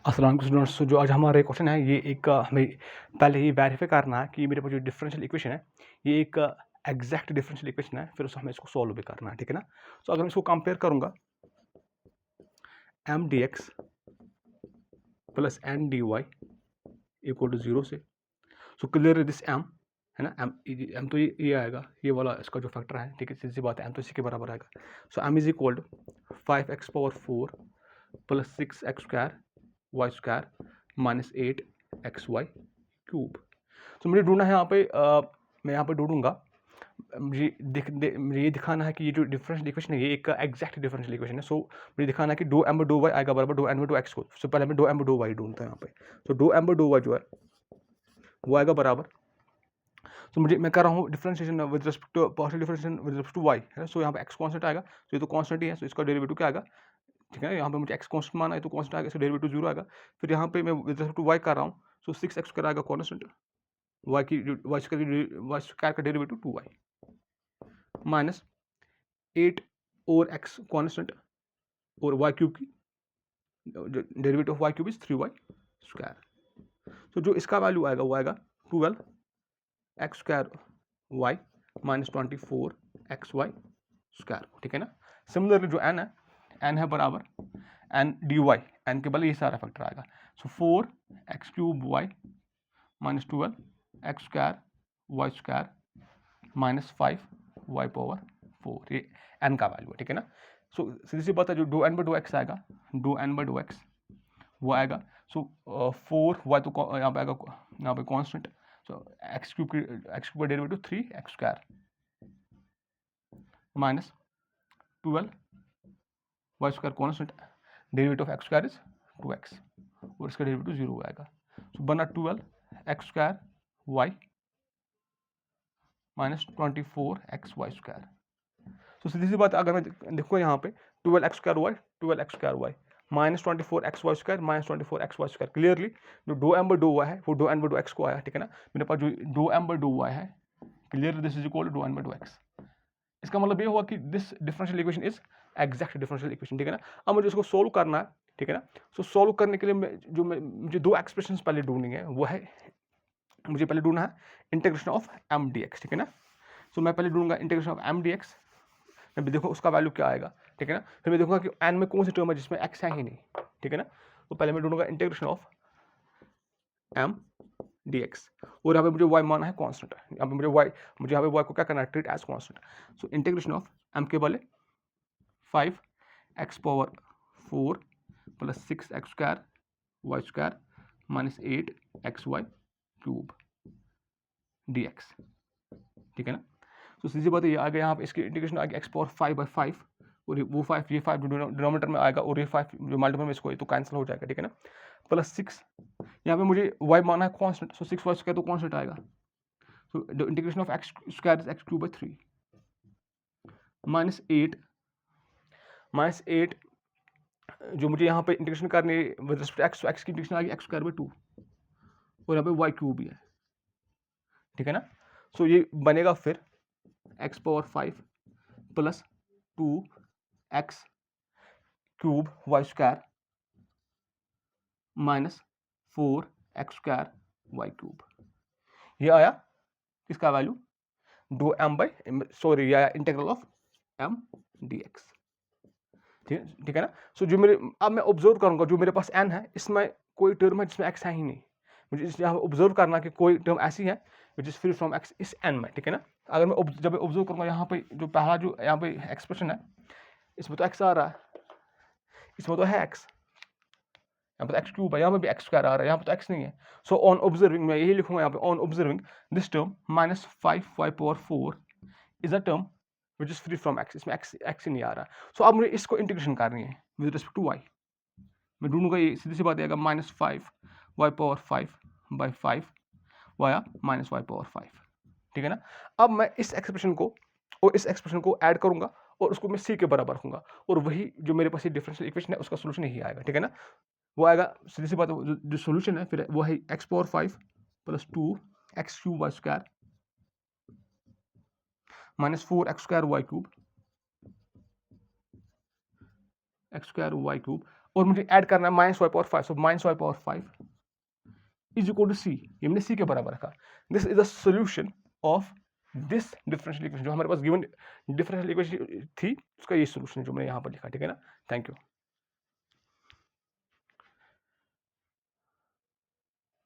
अस्सलाम वालेकुम स्टूडेंट्स। जो आज हमारा क्वेश्चन है ये एक हमें पहले ही वेरीफाई करना है कि मेरे पास जो डिफरेंशियल इक्वेशन है ये एक एग्जैक्ट डिफरेंशियल इक्वेशन है, फिर हमें इसको सॉल्व भी करना है, ठीक है ना। सो अगर मैं इसको कंपेयर करूंगा M D X plus N D Y equal to 0 से, सो क्लियर दिस एम है ना, एम तो ये आएगा, ये वाला इसका जो फैक्टर है, ठीक है, सीधी सी बात है, एम तो इसी के बराबर आएगा। So M is equal to 5x⁴ plus 6x² Y square minus 8xy³ तो मुझे ढूंढना है यहाँ पे मैं यहाँ पे ढूंढूंगा, मुझे ये दिखाना है कि ये जो डिफरेंशियल इक्वेशन है ये एक एग्जैक्ट डिफरेंशियल इक्वेशन है। सो मुझे दिखाना है कि डो एम बाई डो वाई आएगा बराबर डो एन बाई डो एक्स को। सो पहले मैं डो एम बाई डो वाई ढूंढता हूँ यहाँ पे। तो डो एम बाई डो वाई जो है वो आएगा बराबर, तो मैं कर रहा हूँ differentiation with respect to partial differentiation with respect to Y है ना। सो यहाँ पे एक्स कॉन्स्टेंट आएगा, तो ये तो कॉन्स्टेंट ही है, सो इसका डेरिवेटिव क्या आएगा, ठीक है ना। यहाँ पे मुझे एक्स कॉन्स्टेंट माना है तो कॉन्स्टेंट आएगा, सो डेरिवेटिव 0 आएगा। फिर यहाँ पे मैं विद रिस्पेक्ट टू वाई कर रहा हूँ, सो 6x² आएगा कॉन्स्टेंट, वाई स्क्वायर का डेरिवेटिव 2y माइनस 8 और x कॉन्स्टेंट और वाई क्यूब की derivative of Y cube is 3y²। तो जो इसका वैल्यू आएगा वो आएगा 12x² y माइनस 24xy², ठीक है ना। सिमिलरली जो n है बराबर n dy, n के बल ये सारा फैक्टर आएगा। सो 4x³ y minus 12x² y² minus 5y⁴ ये n का वैल्यू है, ठीक है ना। सो सीधी सी बात है, जो doe n by dough X आएगा, doe n by dough X वो आएगा। सो 4y तो यहाँ पे आएगा, यहाँ पे कॉन्स्टेंट, सो x³ का derivative 3x² minus 12y² constant, derivative of x² is 2x और इसका डेरिवेटिव 0 आएगा। सो बना 12x² y माइनस 24xy²। तो सीधी सी बात, अगर मैं देखूँ यहाँ पे 12x² y minus 24xy² minus 24xy², clearly जो doe M by dough Y है वो doe N by dough X को आया, ठीक है ना। मेरे पास जो doe M by dough Y है, clearly this is equal to doe N by dough X. इसका मतलब ये हुआ कि this differential equation is exact differential equation, ठीक है ना। अब मुझे इसको सोल्व करना है, ठीक है ना। सो सोल्व करने के लिए मुझे दो एक्सप्रेशन पहले ढूंढनी है, वो है मुझे पहले ढूंढना है integration of M D X, ठीक है ना। सो मैं पहले ढूंढूंगा integration of M D X, मैं देखो उसका वैल्यू क्या आएगा, ठीक है ना। फिर मैं देखूंगा कि एन में कौन सी टर्म है जिसमें एक्स है ही नहीं, ठीक है ना। तो पहले मैं ढूंढूंगा integration of M D X, और यहाँ पे मुझे वाई माना है कॉन्स्टेंट, यहाँ पे मुझे यहाँ पे वाई को क्या करना है, treat as constant. So integration of M के बले 5x⁴ plus 6x² y² minus 8xy³ dx, ठीक है ना। तो सीधी बात है, ये आ गया यहाँ पे, इसकी इंटीग्रेशन आ गया x⁴ और वो 5 ये 5 डिनोमिनेटर में आएगा और ये 5 जो मल्टीपल में इसको ये तो कैंसिल हो जाएगा, ठीक है ना। प्लस 6 यहाँ पे मुझे y माना है कांस्टेंट, सो 6y² तो कांस्टेंट आएगा। So the integration of x² is x³ 3 minus 8 जो मुझे यहाँ पे इंटीग्रेशन करनी विद रिस्पेक्ट टू x की इंटीग्रेशन आ गई x² 2 और यहाँ पे y³ भी है, ठीक है ना। सो ये बनेगा फिर x⁴ plus 2x³ y² minus 4x² y³, ये आया इसका वैल्यू डो एम बाई सॉरी ये आया integral of M D X, ठीक है ना। सो जो मेरे अब मैं ऑब्जर्व करूंगा, जो मेरे पास n है इसमें कोई टर्म है जिसमें x है ही नहीं, मुझे यहाँ ऑब्जर्व करना कि कोई टर्म ऐसी है which is free from x इस n में, ठीक है ना। अगर मैं जब ऑब्जर्व करूंगा यहाँ पे जो पहला जो यहाँ पे एक्सप्रेशन है इसमें तो x आ रहा है, इसमें तो है x, यहाँ पर x³ है, यहाँ पर भी x² आ रहा है, यहाँ पर तो x नहीं है। सो ऑन ऑब्जर्विंग मैं यही लिखूंगा यहाँ पे, on observing this term minus 5y⁴ is a term which is free from x, इसमें x ही नहीं आ रहा। सो अब मुझे इसको इंटीग्रेशन करनी है विद रिस्पेक्ट टू y, मैं ढूंढूंगा, ये सीधी सी बात आएगा minus 5y⁴ via minus y⁴, ठीक है ना। अब मैं इस एक्सप्रेशन को और इस एक्सप्रेशन को ऐड करूंगा और उसको मैं c के बराबर रखूंगा, और वही जो मेरे पास ये डिफरेंशियल इक्वेशन है उसका सोल्यूशन यही आएगा, ठीक है ना। वो आएगा सीधी सी बात, जो सोल्यूशन है फिर वो है x⁴ plus 2x³ y² minus 4x² y³ और मुझे ऐड करना है -y⁵ so -y⁵ is equal to C, ये मैंने सी के बराबर रखा। This is the solution of this differential equation, जो हमारे पास गिवन डिफरेंशियल इक्वेशन थी उसका ये सोल्यूशन है जो मैंने यहाँ पर लिखा, ठीक है ना। Thank you.